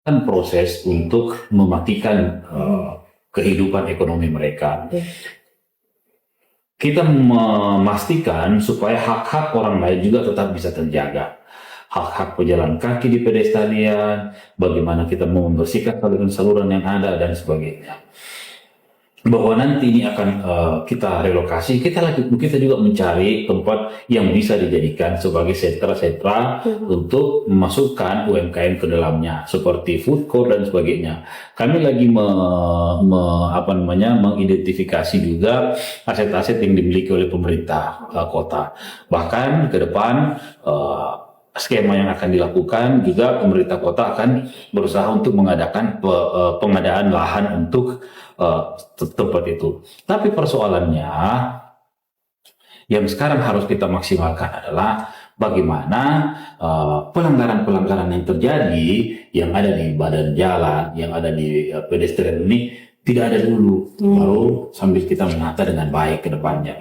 kan proses untuk mematikan kehidupan ekonomi mereka. Kita memastikan supaya hak-hak orang lain juga tetap bisa terjaga. Hak-hak pejalan kaki di pedestrian, bagaimana kita membersihkan saluran-saluran yang ada dan sebagainya. Bahwa nanti ini akan kita relokasi, kita juga mencari tempat yang bisa dijadikan sebagai sentra-sentra untuk memasukkan UMKM ke dalamnya, seperti food court dan sebagainya. Kami lagi mengidentifikasi juga aset-aset yang dimiliki oleh pemerintah kota. Bahkan ke depan skema yang akan dilakukan juga pemerintah kota akan berusaha untuk mengadakan pengadaan lahan untuk tempat itu. Tapi persoalannya yang sekarang harus kita maksimalkan adalah bagaimana pelanggaran-pelanggaran yang terjadi yang ada di badan jalan, yang ada di pedestrian ini tidak ada dulu, baru sambil kita menata dengan baik ke depannya.